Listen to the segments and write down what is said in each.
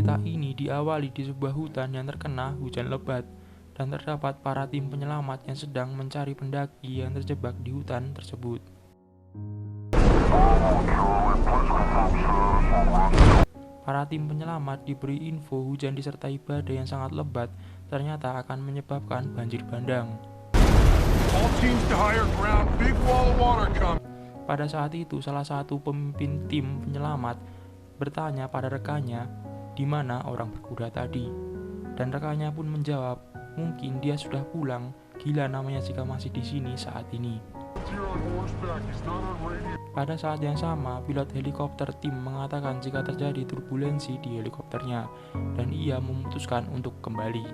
Cerita ini diawali di sebuah hutan yang terkena hujan lebat, dan terdapat para tim penyelamat yang sedang mencari pendaki yang terjebak di hutan tersebut. Para tim penyelamat diberi info hujan disertai badai yang sangat lebat ternyata akan menyebabkan banjir bandang. Pada saat itu, salah satu pemimpin tim penyelamat bertanya pada rekannya, di mana orang berkuda tadi? Dan rekannya pun menjawab, mungkin dia sudah pulang, gila namanya jika masih di sini saat ini. Pada saat yang sama, pilot helikopter tim mengatakan jika terjadi turbulensi di helikopternya, dan ia memutuskan untuk kembali.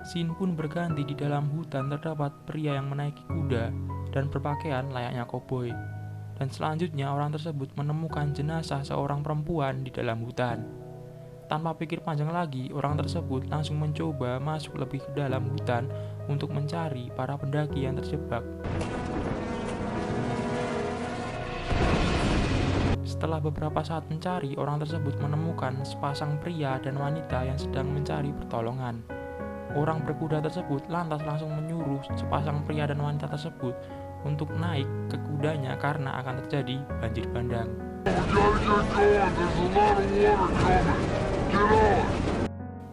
Scene pun berganti. Di dalam hutan terdapat pria yang menaiki kuda dan berpakaian layaknya koboi. Dan selanjutnya orang tersebut menemukan jenazah seorang perempuan di dalam hutan. Tanpa pikir panjang lagi, orang tersebut langsung mencoba masuk lebih ke dalam hutan untuk mencari para pendaki yang terjebak. Setelah beberapa saat mencari, orang tersebut menemukan sepasang pria dan wanita yang sedang mencari pertolongan. Orang berkuda tersebut lantas langsung menyuruh sepasang pria dan wanita tersebut untuk naik ke kudanya karena akan terjadi banjir bandang.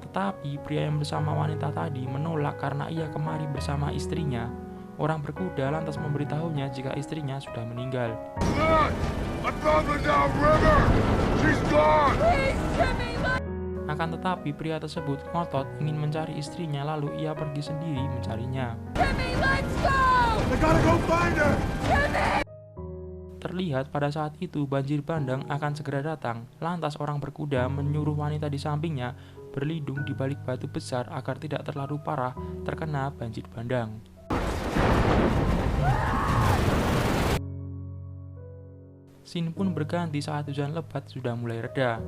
Tetapi pria yang bersama wanita tadi menolak karena ia kemari bersama istrinya. Orang berkuda lantas memberitahunya jika istrinya sudah meninggal. Akan tetapi pria tersebut ngotot ingin mencari istrinya, lalu ia pergi sendiri mencarinya. Terlihat pada saat itu banjir bandang akan segera datang. Lantas orang berkuda menyuruh wanita di sampingnya berlindung di balik batu besar agar tidak terlalu parah terkena banjir bandang. Scene pun berganti saat hujan lebat sudah mulai reda.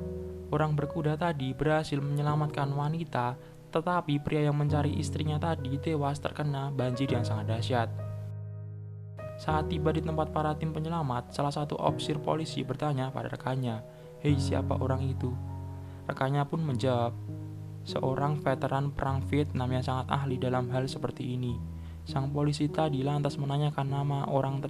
Orang berkuda tadi berhasil menyelamatkan wanita, tetapi pria yang mencari istrinya tadi tewas terkena banjir yang sangat dahsyat. Saat tiba di tempat para tim penyelamat, salah satu ofisir polisi bertanya pada rekannya, "Hei, siapa orang itu?" Rekannya pun menjawab, "Seorang veteran perang Vietnam yang sangat ahli dalam hal seperti ini." Sang polisi tadi lantas menanyakan nama orang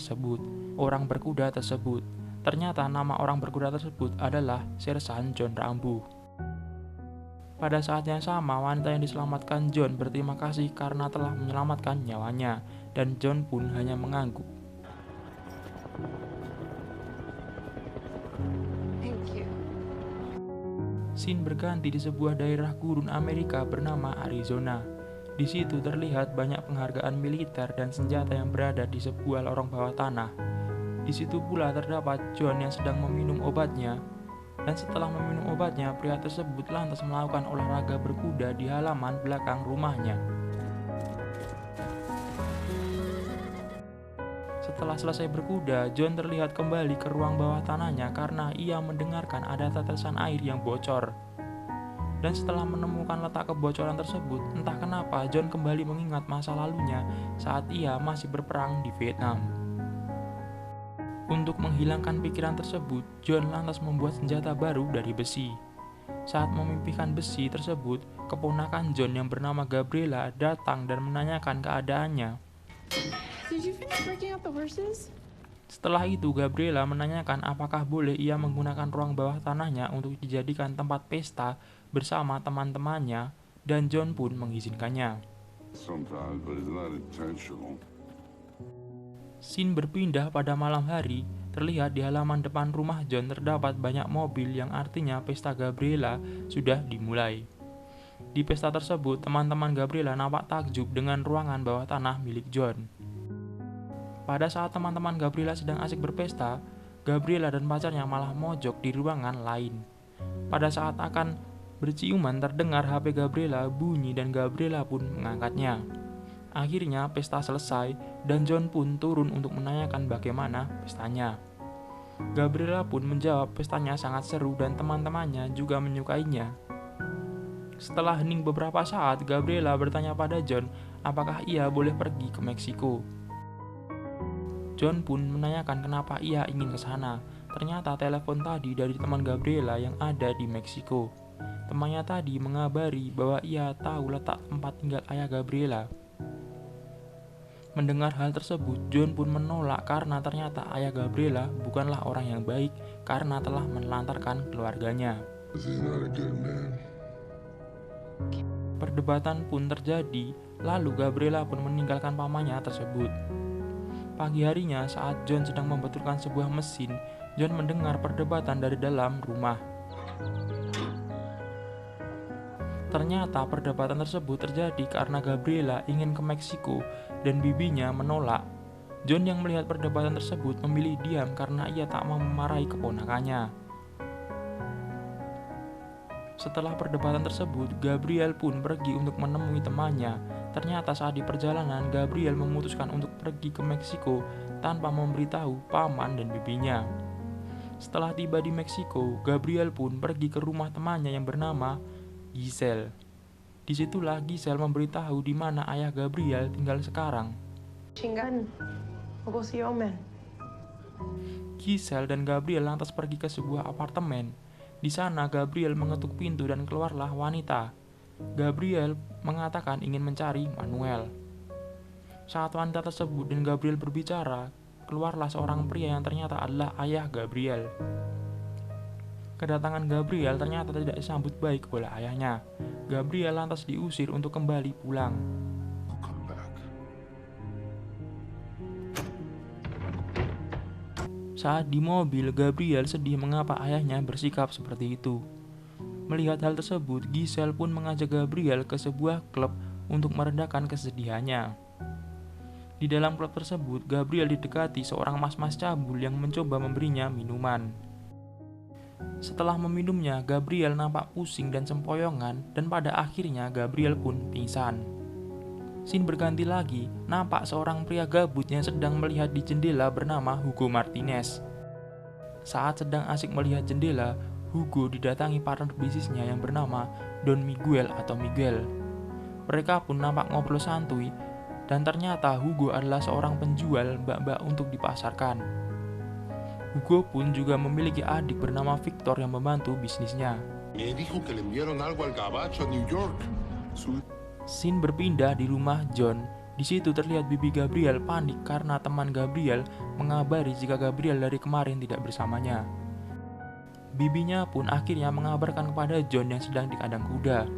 berkuda tersebut. Ternyata nama orang berkuda tersebut adalah Sersan John Rambo. Pada saat yang sama, wanita yang diselamatkan John berterima kasih karena telah menyelamatkan nyawanya, dan John pun hanya mengangguk. Scene berganti di sebuah daerah gurun Amerika bernama Arizona. Di situ terlihat banyak penghargaan militer dan senjata yang berada di sebuah lorong bawah tanah. Di situ pula terdapat John yang sedang meminum obatnya. Dan setelah meminum obatnya, pria tersebut lantas melakukan olahraga berkuda di halaman belakang rumahnya. Setelah selesai berkuda, John terlihat kembali ke ruang bawah tanahnya karena ia mendengarkan ada tetesan air yang bocor. Dan setelah menemukan letak kebocoran tersebut, entah kenapa John kembali mengingat masa lalunya saat ia masih berperang di Vietnam. Untuk menghilangkan pikiran tersebut, John lantas membuat senjata baru dari besi. Saat memimpikan besi tersebut, keponakan John yang bernama Gabriela datang dan menanyakan keadaannya. Setelah itu, Gabriela menanyakan apakah boleh ia menggunakan ruang bawah tanahnya untuk dijadikan tempat pesta bersama teman-temannya, dan John pun mengizinkannya. Scene berpindah pada malam hari. Terlihat di halaman depan rumah John terdapat banyak mobil, yang artinya pesta Gabriela sudah dimulai. Di pesta tersebut, teman-teman Gabriela nampak takjub dengan ruangan bawah tanah milik John. Pada saat teman-teman Gabriela sedang asik berpesta, Gabriela dan pacarnya malah mojok di ruangan lain. Pada saat akan berciuman, terdengar HP Gabriela bunyi dan Gabriela pun mengangkatnya. Akhirnya pesta selesai dan John pun turun untuk menanyakan bagaimana pestanya. Gabriela pun menjawab pestanya sangat seru dan teman-temannya juga menyukainya. Setelah hening beberapa saat, Gabriela bertanya pada John apakah ia boleh pergi ke Meksiko. John pun menanyakan kenapa ia ingin ke sana. Ternyata telepon tadi dari teman Gabriela yang ada di Meksiko. Temannya tadi mengabari bahwa ia tahu letak tempat tinggal ayah Gabriela. Mendengar hal tersebut, John pun menolak karena ternyata ayah Gabriela bukanlah orang yang baik karena telah menelantarkan keluarganya. Perdebatan pun terjadi, lalu Gabriela pun meninggalkan pamannya tersebut. Pagi harinya saat John sedang membetulkan sebuah mesin, John mendengar perdebatan dari dalam rumah. Ternyata perdebatan tersebut terjadi karena Gabriela ingin ke Meksiko dan bibinya menolak. John yang melihat perdebatan tersebut memilih diam karena ia tak mau memarahi keponakannya. Setelah perdebatan tersebut, Gabriel pun pergi untuk menemui temannya. Ternyata saat di perjalanan, Gabriel memutuskan untuk pergi ke Meksiko tanpa memberitahu paman dan bibinya. Setelah tiba di Meksiko, Gabriel pun pergi ke rumah temannya yang bernama Giselle. Disitulah Giselle memberitahu di mana ayah Gabriel tinggal sekarang. Giselle dan Gabriel lantas pergi ke sebuah apartemen. Di sana Gabriel mengetuk pintu dan keluarlah wanita. Gabriel mengatakan ingin mencari Manuel. Saat wanita tersebut dan Gabriel berbicara, keluarlah seorang pria yang ternyata adalah ayah Gabriel. Kedatangan Gabriel ternyata tidak disambut baik oleh ayahnya. Gabriel lantas diusir untuk kembali pulang. Saat di mobil, Gabriel sedih mengapa ayahnya bersikap seperti itu. Melihat hal tersebut, Giselle pun mengajak Gabriel ke sebuah klub untuk meredakan kesedihannya. Di dalam klub tersebut, Gabriel didekati seorang mas-mas cabul yang mencoba memberinya minuman. Setelah meminumnya, Gabriel nampak pusing dan sempoyongan dan pada akhirnya Gabriel pun pingsan. Scene berganti lagi, nampak seorang pria gabut yang sedang melihat di jendela bernama Hugo Martinez. Saat sedang asik melihat jendela, Hugo didatangi partner bisnisnya yang bernama Don Miguel atau Miguel. Mereka pun nampak ngobrol santuy dan ternyata Hugo adalah seorang penjual mbak-mbak untuk dipasarkan. Hugo pun juga memiliki adik bernama Victor yang membantu bisnisnya. Scene berpindah di rumah John. Di situ terlihat bibi Gabriel panik karena teman Gabriel mengabari jika Gabriel dari kemarin tidak bersamanya. Bibinya pun akhirnya mengabarkan kepada John yang sedang di kandang kuda.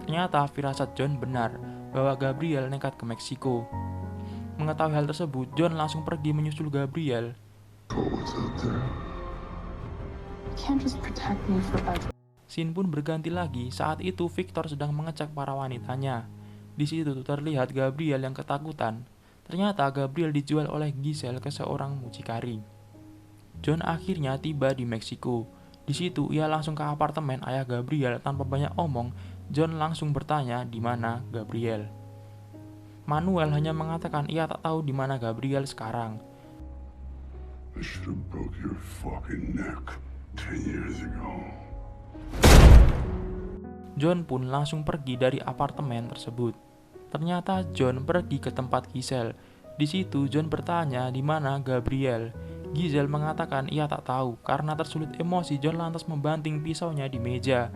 Ternyata firasat John benar bahwa Gabriel nekat ke Meksiko. Mengetahui hal tersebut, John langsung pergi menyusul Gabriel. Scene pun berganti lagi. Saat itu Victor sedang mengecek para wanitanya. Di situ terlihat Gabriel yang ketakutan. Ternyata Gabriel dijual oleh Giselle ke seorang mucikari. John akhirnya tiba di Meksiko. Di situ ia langsung ke apartemen ayah Gabriel tanpa banyak omong. John langsung bertanya di mana Gabriel. Manuel hanya mengatakan ia tak tahu di mana Gabriel sekarang. John pun langsung pergi dari apartemen tersebut. Ternyata John pergi ke tempat Giselle. Di situ John bertanya di mana Gabriel. Giselle mengatakan ia tak tahu. Karena tersulut emosi, John lantas membanting pisaunya di meja.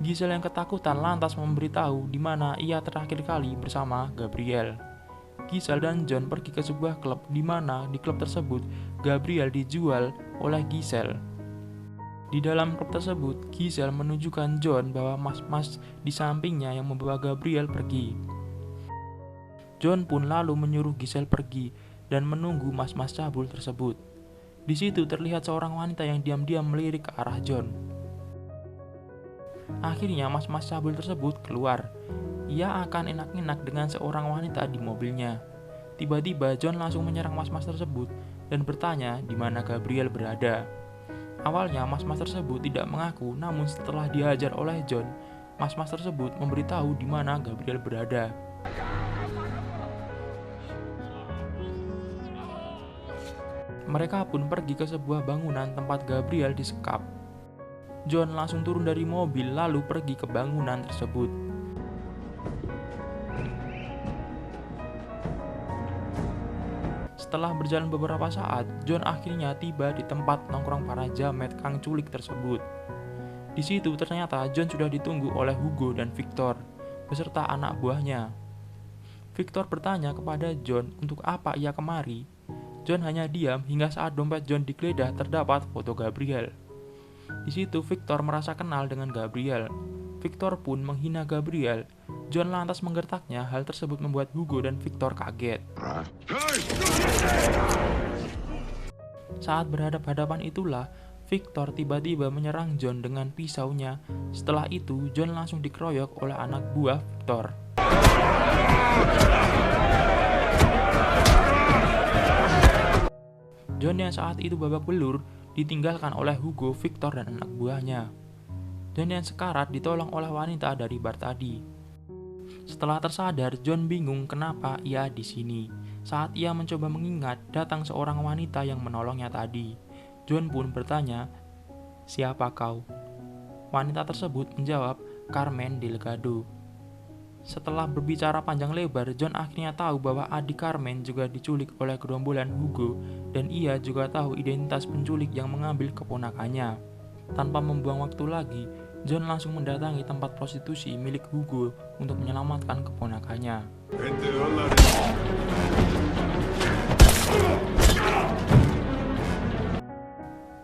Giselle yang ketakutan lantas memberitahu di mana ia terakhir kali bersama Gabriel. Giselle dan John pergi ke sebuah klub di mana di klub tersebut Gabriel dijual oleh Giselle. Di dalam klub tersebut, Giselle menunjukkan John bahwa mas-mas di sampingnya yang membawa Gabriel pergi. John pun lalu menyuruh Giselle pergi dan menunggu mas-mas cabul tersebut. Di situ terlihat seorang wanita yang diam-diam melirik ke arah John. Akhirnya mas-mas cabul tersebut keluar. Ia akan enak-enak dengan seorang wanita di mobilnya. Tiba-tiba John langsung menyerang mas-mas tersebut dan bertanya di mana Gabriel berada. Awalnya mas-mas tersebut tidak mengaku, namun setelah dihajar oleh John, mas-mas tersebut memberitahu di mana Gabriel berada. Mereka pun pergi ke sebuah bangunan tempat Gabriel disekap. John langsung turun dari mobil lalu pergi ke bangunan tersebut. Setelah berjalan beberapa saat, John akhirnya tiba di tempat nongkrong para jamet kang culik tersebut. Di situ ternyata John sudah ditunggu oleh Hugo dan Victor, beserta anak buahnya. Victor bertanya kepada John untuk apa ia kemari. John hanya diam hingga saat dompet John digeledah terdapat foto Gabriel. Di situ Victor merasa kenal dengan Gabriel. Victor pun menghina Gabriel. John lantas menggertaknya. Hal tersebut membuat Hugo dan Victor kaget. Saat berhadap-hadapan itulah Victor tiba-tiba menyerang John dengan pisaunya. Setelah itu John langsung dikeroyok oleh anak buah Victor. John yang saat itu babak belur ditinggalkan oleh Hugo, Victor, dan anak buahnya. John yang sekarat ditolong oleh wanita dari bar tadi. Setelah tersadar, John bingung kenapa ia di sini. Saat ia mencoba mengingat, datang seorang wanita yang menolongnya tadi. John pun bertanya, "Siapa kau?" Wanita tersebut menjawab, "Carmen Delgado." Setelah berbicara panjang lebar, John akhirnya tahu bahwa adik Carmen juga diculik oleh gerombolan Hugo, dan ia juga tahu identitas penculik yang mengambil keponakannya. Tanpa membuang waktu lagi, John langsung mendatangi tempat prostitusi milik Hugo untuk menyelamatkan keponakannya.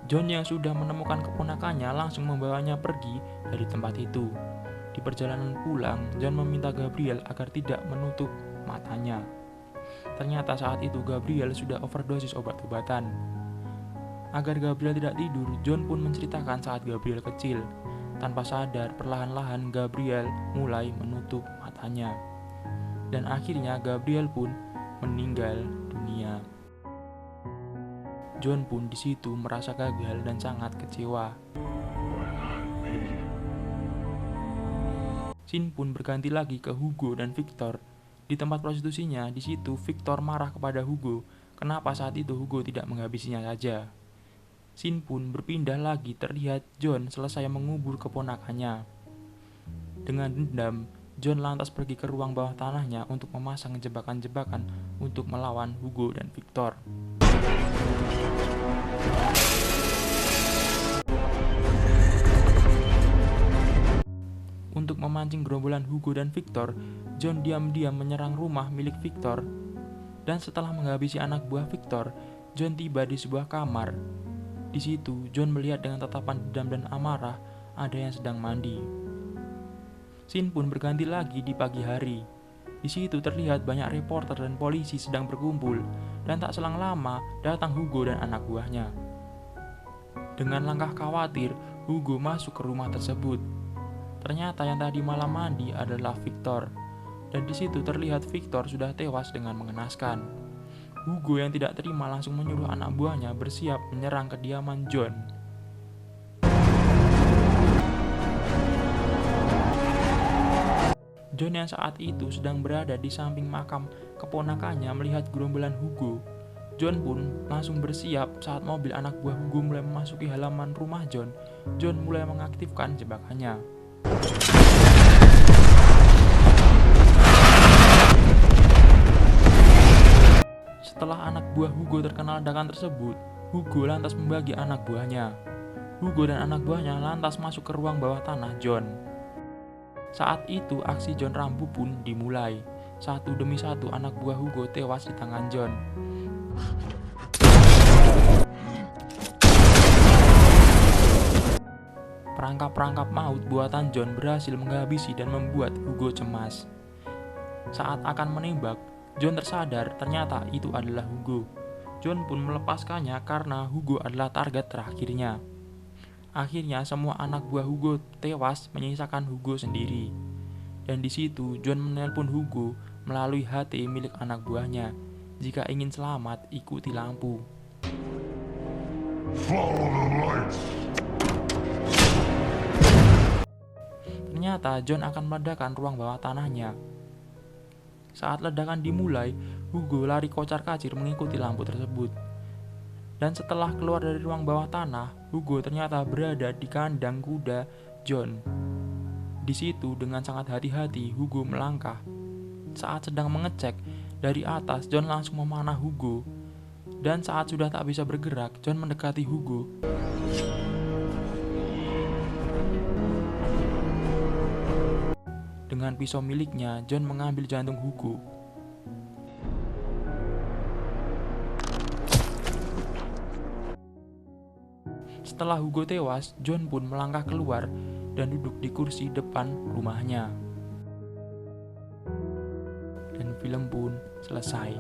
John yang sudah menemukan keponakannya langsung membawanya pergi dari tempat itu. Di perjalanan pulang, John meminta Gabriel agar tidak menutup matanya. Ternyata saat itu Gabriel sudah overdosis obat-obatan. Agar Gabriel tidak tidur, John pun menceritakan saat Gabriel kecil. Tanpa sadar, perlahan-lahan Gabriel mulai menutup matanya. Dan akhirnya Gabriel pun meninggal dunia. John pun di situ merasa gagal dan sangat kecewa. Scene pun berganti lagi ke Hugo dan Victor. Di tempat prostitusinya, di situ Victor marah kepada Hugo. Kenapa saat itu Hugo tidak menghabisinya saja? Scene pun berpindah lagi, terlihat John selesai mengubur keponakannya. Dengan dendam, John lantas pergi ke ruang bawah tanahnya untuk memasang jebakan-jebakan untuk melawan Hugo dan Victor. Untuk memancing gerombolan Hugo dan Victor, John diam-diam menyerang rumah milik Victor. Dan setelah menghabisi anak buah Victor, John tiba di sebuah kamar. Di situ, John melihat dengan tatapan dendam dan amarah ada yang sedang mandi. Scene pun berganti lagi di pagi hari. Di situ terlihat banyak reporter dan polisi sedang berkumpul, dan tak selang lama datang Hugo dan anak buahnya. Dengan langkah khawatir, Hugo masuk ke rumah tersebut. Ternyata yang tadi malam mandi adalah Victor, dan di situ terlihat Victor sudah tewas dengan mengenaskan. Hugo yang tidak terima langsung menyuruh anak buahnya bersiap menyerang kediaman John. John yang saat itu sedang berada di samping makam keponakannya melihat gerombolan Hugo. John pun langsung bersiap. Saat mobil anak buah Hugo mulai memasuki halaman rumah John, John mulai mengaktifkan jebakannya. Setelah anak buah Hugo terkena ledakan tersebut, Hugo lantas membagi anak buahnya. Hugo dan anak buahnya lantas masuk ke ruang bawah tanah John. Saat itu aksi John Rambo pun dimulai. Satu demi satu anak buah Hugo tewas di tangan John. Perangkap-perangkap maut buatan John berhasil menghabisi dan membuat Hugo cemas. Saat akan menembak, John tersadar ternyata itu adalah Hugo. John pun melepaskannya karena Hugo adalah target terakhirnya. Akhirnya semua anak buah Hugo tewas, menyisakan Hugo sendiri. Dan di situ John menelpon Hugo melalui HT milik anak buahnya. Jika ingin selamat, ikuti lampu. Follow the lights. Ternyata John akan meledakkan ruang bawah tanahnya. Saat ledakan dimulai, Hugo lari kocar-kacir mengikuti lampu tersebut. Dan setelah keluar dari ruang bawah tanah, Hugo ternyata berada di kandang kuda John. Di situ dengan sangat hati-hati Hugo melangkah. Saat sedang mengecek, dari atas John langsung memanah Hugo. Dan saat sudah tak bisa bergerak, John mendekati Hugo. Dengan pisau miliknya, John mengambil jantung Hugo. Setelah Hugo tewas, John pun melangkah keluar dan duduk di kursi depan rumahnya. Dan film pun selesai.